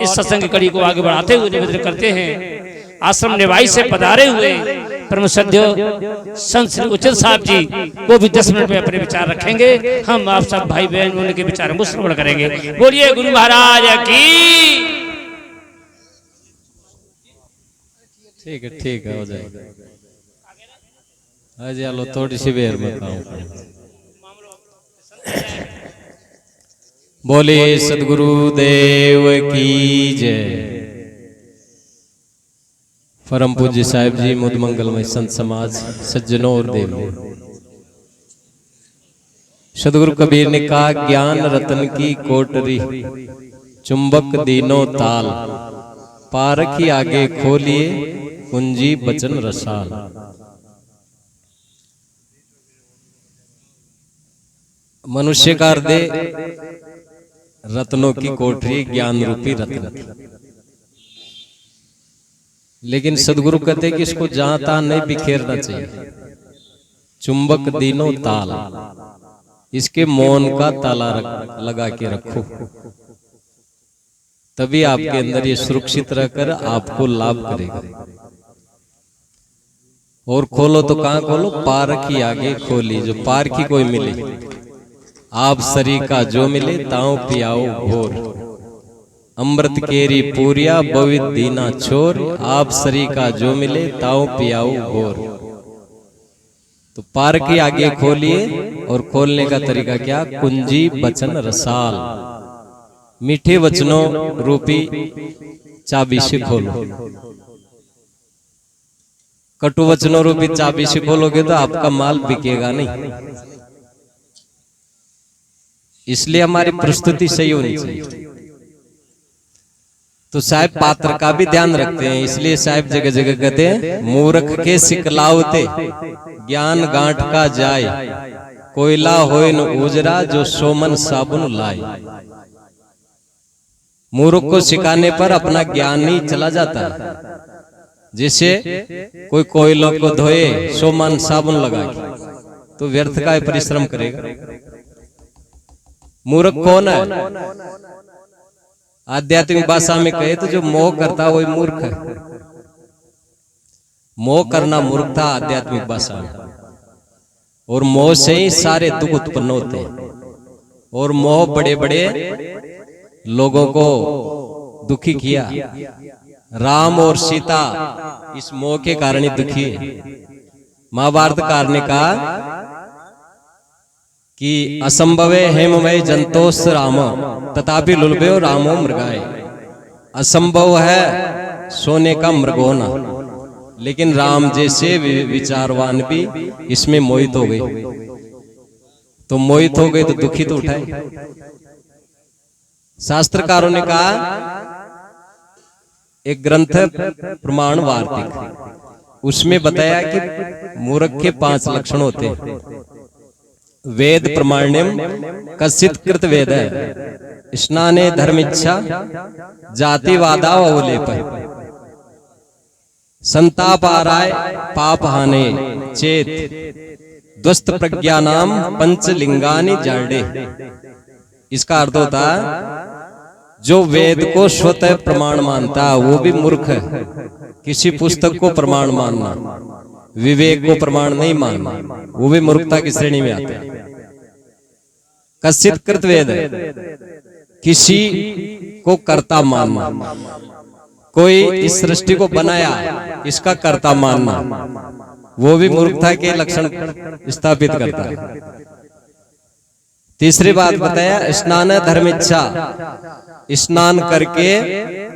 इस सत्संग कड़ी को आगे बढ़ाते हुए निवेदन करते हैं आश्रम निवाई से पधारे हुए परम सद्यो संत श्री उचित साहब जी को भी 10 मिनट में अपने विचार रखेंगे। हम आप सब भाई बहन उनके विचार को श्रवण करेंगे। बोलिए गुरु महाराज की। ठीक है हो जाएगा। आज आलो थोड़ी सी देर में बोले सदगुरु देव की जय। परम पूज्य साहिब जी मुद मंगलमय संत समाज सज्जनों और देव सदगुरु कबीर ने कहा ज्ञान रतन की कोटरी चुंबक दीनो ताल पारखी आगे खोलिए कुंजी बचन रसाल। मनुष्य का हृदय रत्नों की कोठरी ज्ञान रूपी रत्न, लेकिन सदगुरु कहते हैं कि इसको जहां तहां नहीं बिखेरना चाहिए। चुंबक दीनो ताल, इसके मौन का ताला लगा के रखो, तभी आपके अंदर ये सुरक्षित रहकर आपको लाभ करेगा। और खोलो तो कहां खोलो? पारखी आगे खोली, जो पारखी कोई मिले आप सरी का जो मिले ताओ पियाओ घोर। अमृत केरी पूरिया बवित दीना छोर, आप सरी का जो मिले ताओ पियाओ घोर। तो पारखी आगे खोलिए, और खोलने का तरीका क्या? कुंजी बचन रसाल, मीठे वचनों रूपी चाबी से खोलो। कटु वचनों रूपी चाबी से खोलोगे तो आपका माल बिकेगा नहीं। इसलिए हमारी प्रस्तुति सही होनी चाहिए। तो साहिब पात्र का भी ध्यान रखते हैं, इसलिए साहिब जगह जगह कहते हैं मूर्ख के सिकलावते ज्ञान गांठ का जाए, कोयला होए न उजरा जो सोमन साबुन लाए। मूर्ख को सिखाने पर अपना ज्ञान ही चला जाता है। जैसे कोई कोयलों को धोए सोमन साबुन लगा के, तो व्यर्थ का परिश्रम करेगा। मूर्ख कौन है? आध्यात्मिक भाषा में कहे तो जो मोह करता है वही मूर्ख है। मोह करना मूर्खता आध्यात्मिक भाषा में। और मोह से ही सारे दुख उत्पन्न होते हैं, और मोह बड़े बड़े लोगों को दुखी किया। राम और सीता इस मोह के कारण ही दुखी है। महाभारत कार ने कहा कि असंभवे हेममय जंतोस राम तथापि लुलभ्यो रामो मृगाए। असंभव है सोने का मृग होना, लेकिन राम जैसे विचारवान भी इसमें मोहित हो गए। तो मोहित हो गए तो दुखी तो उठाए। शास्त्रकारों ने कहा, एक ग्रंथ प्रमाण वार्तिक, उसमें बताया कि मूर्ख के 5 लक्षण होते हैं। वेद प्रमाण्यम कसित कृत वेद है, स्नाने धर्मिच्छा जातिवादा अवलेप, संताप आराय पाप हाने चेत, द्वस्त प्रज्ञानाम पंचलिंगानि जाडे। इसका अर्थ होता है जो वेद को स्वतः प्रमाण मानता है वो भी मूर्ख है। किसी पुस्तक को प्रमाण मानना, विवेक को प्रमाण नहीं मानना, वो भी मूर्खता की श्रेणी में आता है। कसित कृत वेद है, किसी को कर्ता मानना, कोई इस सृष्टि को बनाया इसका कर्ता मानना, वो भी मूर्खता के लक्षण स्थापित करता है। तीसरी बात बताया, स्नान धर्मिच्छा, स्नान करके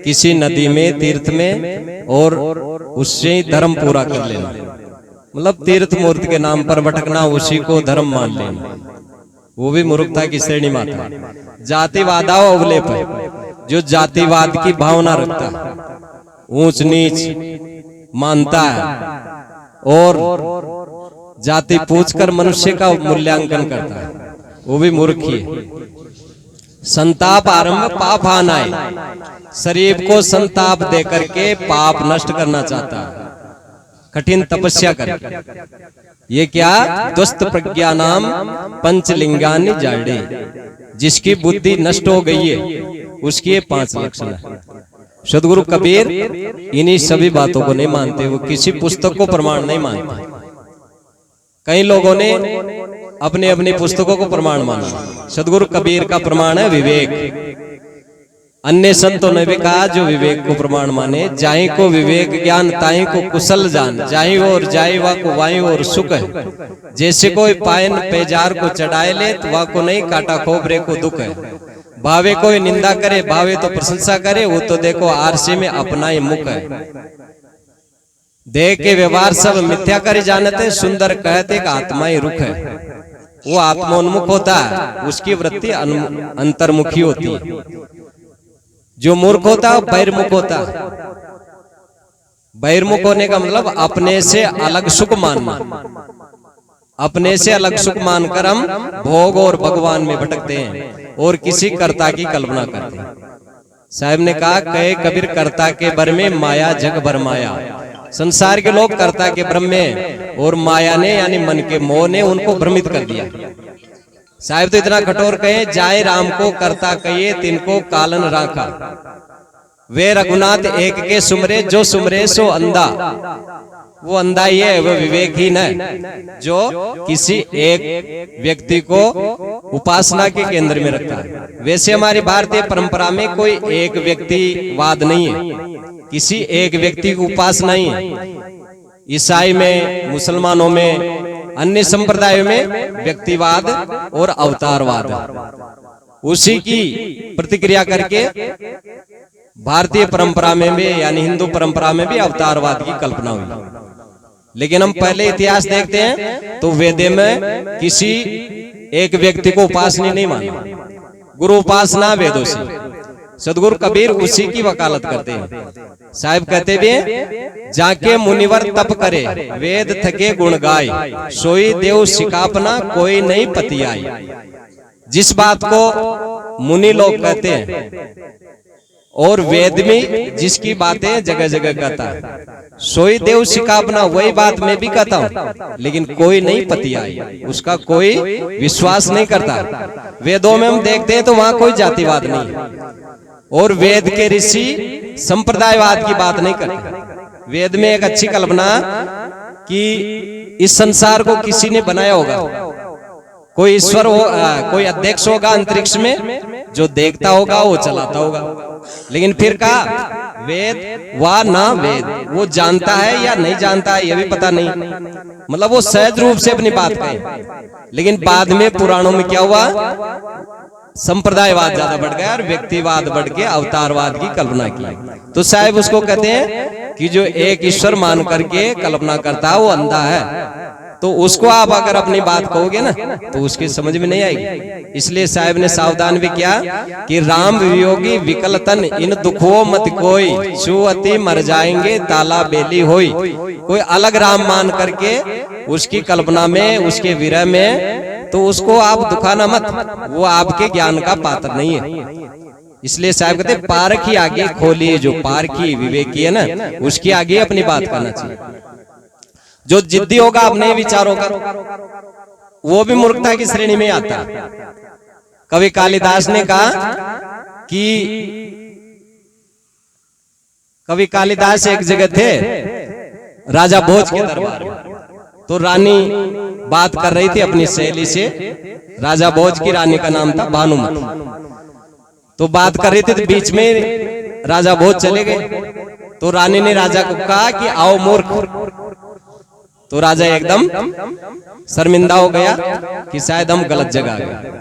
किसी नदी में तीर्थ में और उससे ही धर्म पूरा कर लेना। मतलब तीर्थ मूर्ति के नाम पर भटकना, उसी को धर्म मान लेना, वो भी मूर्खता की श्रेणी में आता है। जातिवादा अवलेप है, जो जातिवाद की भावना रखता है, ऊंच नीच मानता है और जाति पूछकर मनुष्य का मूल्यांकन करता है, वो भी मूर्ख ही है। संताप आरंभ पाप हानाय, शरीर को संताप देकर के पाप नष्ट करना चाहता है, कठिन तपस्या कर। ये क्या? द्वस्त प्रज्ञानाम पंचलिंगानि जाडे, जिसकी बुद्धि नष्ट हो गई है उसकी ये 5 लक्षण है। सदगुरु कबीर इन्हीं सभी बातों को नहीं मानते, वो किसी पुस्तक को प्रमाण नहीं मानते। कई लोगों ने अपने अपनी पुस्तकों को प्रमाण माना, सदगुरु कबीर का प्रमाण है विवेक। अन्य संतों ने भी कहा जो विवेक को प्रमाण माने, जाहि को विवेक ज्ञान ताहि को कुशल जान, जाहि और जाहि वा को वाहि और सुख है। जैसे कोई पायन पेजार को चढ़ाए ले तो वह को नहीं, काटा खोबरे को दुख है। भावे कोई निंदा करे, भावे तो प्रशंसा करे, वो तो देखो आरसी में अपना ही मुख है। देह के व्यवहार सब मिथ्या करे जानते, सुंदर कहते कि आत्मा ही रुख है। वो आत्मोन्मुख होता है, उसकी वृत्ति अंतर्मुखी होती है। जो मूर्ख होता है बहिर्मुख होता है। बहिर्मुख होने का मतलब अपने से अलग सुख मानना। अपने से अलग सुख मानकर हम भोग और भगवान में भटकते हैं और किसी कर्ता की कल्पना करते हैं। साहब ने कहा, कहे कबीर कर्ता के बर में माया जग भर माया। संसार के लोग कर्ता के भ्रम में और माया ने यानी मन के मोह ने उनको भ्रमित कर दिया। साहब तो इतना कठोर कहे, जाए राम को कर्ता कहिए तिनको कालन राखा। वे रघुनाथ एक के सुमरे, जो सुमरे सो अंधा। वो अंधा ही है, वो विवेकहीन है जो किसी एक व्यक्ति को उपासना के केंद्र में रखता है। वैसे हमारी भारतीय परंपरा में कोई एक व्यक्तिवाद नहीं है, किसी एक व्यक्ति की उपासना ही है। ईसाई में, मुसलमानों में, अन्य संप्रदायों में व्यक्तिवाद और अवतारवाद, उसी की प्रतिक्रिया करके भारतीय परंपरा में भी यानी हिंदू परंपरा में भी अवतारवाद की कल्पना हुई। लेकिन हम पहले इतिहास देखते हैं तो वेदों में किसी एक व्यक्ति को उपासना नहीं माना, गुरु उपासना वेदों से। सदगुरु कबीर उसी की वकालत करते हैं। साहिब कहते भी हैं, जाके मुनिवर तप करे, वेद थके गुण गाय, सोई देव सिकापना कोई नहीं पतियाई। जिस बात को मुनि लोग कहते हैं और वेद में जिसकी बातें जगह जगह कहता है, सोई देव सिकापना वही बात मैं भी कहता हूँ, लेकिन कोई नहीं पतियाई, उसका कोई विश्वास नहीं करता। वेदों में हम देखते हैं तो वहां कोई जातिवाद नहीं है और वेद के ऋषि संप्रदायवाद की बात नहीं करते। वेद में एक अच्छी कल्पना कि इस संसार को किसी ने बनाया होगा, कोई ईश्वर हो, कोई अध्यक्ष होगा अंतरिक्ष में जो देखता होगा वो चलाता होगा। लेकिन फिर कहा वेद वा ना वेद, वो जानता है या नहीं जानता है ये भी पता नहीं, मतलब वो सहज रूप से अपनी बात कहे। लेकिन बाद में पुराणों में क्या हुआ, संप्रदायवाद ज्यादा बढ़ गया और व्यक्तिवाद बढ़ के अवतारवाद की कल्पना की। तो साहब उसको कहते हैं कि जो एक ईश्वर मान करके कल्पना करता है वो अंधा है। तो उसको आप अगर अपनी बात कहोगे ना तो उसकी समझ में नहीं आएगी। इसलिए साहब ने सावधान भी किया कि राम वियोगी विकल तन इन दुखों मत कोई, छुअति मर जाएंगे ताला बेली होई। कोई अलग राम मान करके उसकी कल्पना में, उसके विरह में, तो उसको आप दुखाना मत, वो आपके ज्ञान का पात्र नहीं है। इसलिए साहब कहते पारख ही आगे खोलिए, जो पारखी विवेकी है ना उसकी आगे अपनी बात करना चाहिए। जो जिद्दी होगा अपने विचारों का वो भी मूर्खता की श्रेणी में आता है। कवि कालिदास ने कहा कि कवि कालिदास एक जगह थे राजा भोज के दरबार में, तो रानी बात कर रही थी अपनी सहेली से। राजा भोज की रानी का नाम था भानुमति। तो बात कर रही थी तो बीच में राजा भोज चले गए। तो रानी ने राजा को कहा कि आओ मूर्ख। तो राजा एकदम शर्मिंदा हो गया कि शायद हम गलत जगह गए।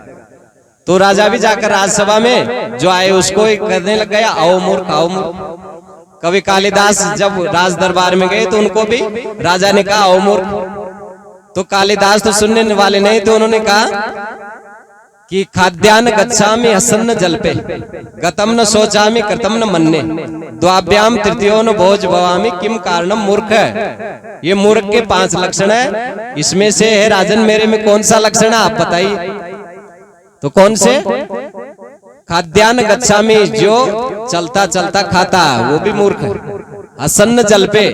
तो राजा भी जाकर राजसभा में जो आए उसको कहने लग गया, आओ मूर्ख, आओ मूर्ख। कवि कालिदास जब राज दरबार में गए तो उनको भी राजा ने कहा आओ मूर्ख। तो कालिदास तो सुनने वाले नहीं, तो उन्होंने कहा कि खाद्यान्न गच्छामि हसन्न जल्पे, गतम न सोचामि कृतम न मन्ने, द्वाभ्याम तृतीयो न भोज भवामि किम कारणम मूर्ख है। ये मूर्ख के 5 लक्षण है, इसमें से है राजन मेरे में कौन सा लक्षण है आप बताइए। तो कौन से? खाद्यान्न गच्छामि, जो चलता चलता खाता है वो भी मूर्ख है। हसन्न जल पे,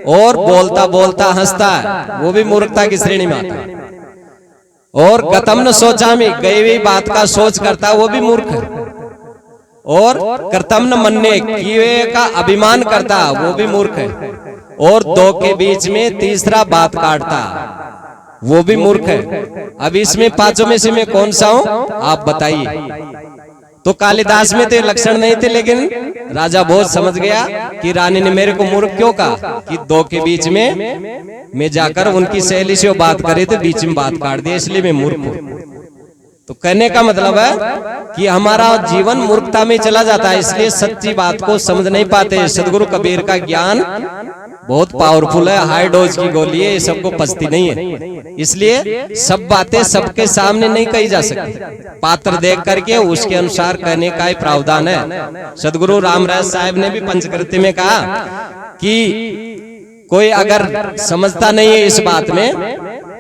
और बोलता बोलता हंसता है वो भी मूर्खता की श्रेणी में आता है। और गतम न सोचामि, गई हुई बात का सोच करता वो भी मूर्ख है। और कर्तव्य न मनने, किए का अभिमान करता, वो भी मूर्ख है। और दो के बीच में तीसरा बात काटता, वो भी मूर्ख है। अब इसमें पांचों में से मैं कौन सा हूं, आप बताइए। तो कालिदास में तो लक्षण नहीं थे, लेकिन राजा भोज समझ गया कि रानी ने मेरे को मूर्ख क्यों कहा कि दो के बीच में मैं जाकर उनकी सहेली से वो बात करे तो बीच में बात काट दिया, इसलिए मैं मूर्ख हूं। तो कहने का मतलब है कि हमारा जीवन मूर्खता में चला जाता है, इसलिए सच्ची बात को समझ नहीं पाते। सदगुरु कबीर का ज्ञान बहुत पावरफुल है, हाई डोज की गोली है, ये सबको पचती नहीं है। इसलिए सब बातें सबके सामने नहीं कही जा सकती, पात्र देख करके उसके अनुसार कहने का ही प्रावधान है। सदगुरु रामराज साहब ने भी पंचकृत्य में कहा कि कोई अगर समझता नहीं है इस बात में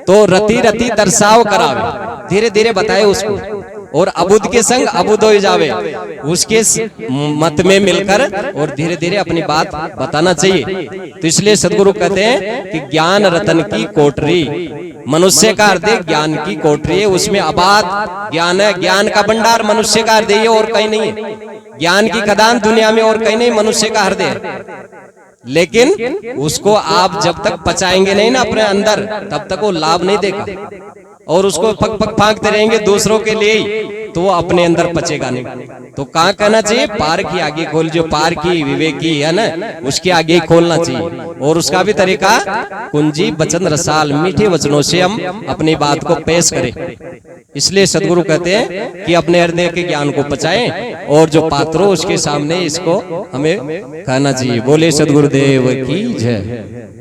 तो रति रति दर्शाव करावे, धीरे धीरे बताए उसको, और अबुद के संग अबुद हो जावे, उसके मत में मिलकर और धीरे धीरे अपनी बात बताना चाहिए। तो इसलिए सदगुरु कहते हैं कि ज्ञान रतन की कोठरी, मनुष्य का हृदय ज्ञान की कोठरी है, उसमें अबाध ज्ञान है। ज्ञान का भंडार मनुष्य का हृदय है और कहीं नहीं है। ज्ञान की खदान दुनिया में और कहीं नहीं, मनुष्य का हृदय है। लेकिन उसको आप जब तक पचाएंगे नहीं ना अपने अंदर, तब तक वो लाभ नहीं देगा। और उसको पक पक फांकते रहेंगे दूसरों के लिए, तो वो अपने अंदर पचेगा नहीं। तो कहाँ कहना चाहिए, पार की आगे खोल, जो पार की विवेकी है ना, उसके आगे ही खोलना चाहिए। और उसका भी तरीका कुंजी वचन रसाल, मीठे वचनों से हम अपनी बात को पेश करें। इसलिए सदगुरु कहते हैं कि अपने हृदय के ज्ञान को पचाएं और जो पात्र हो उसके सामने इसको हमें कहना चाहिए। बोले सदगुरुदेव की जय।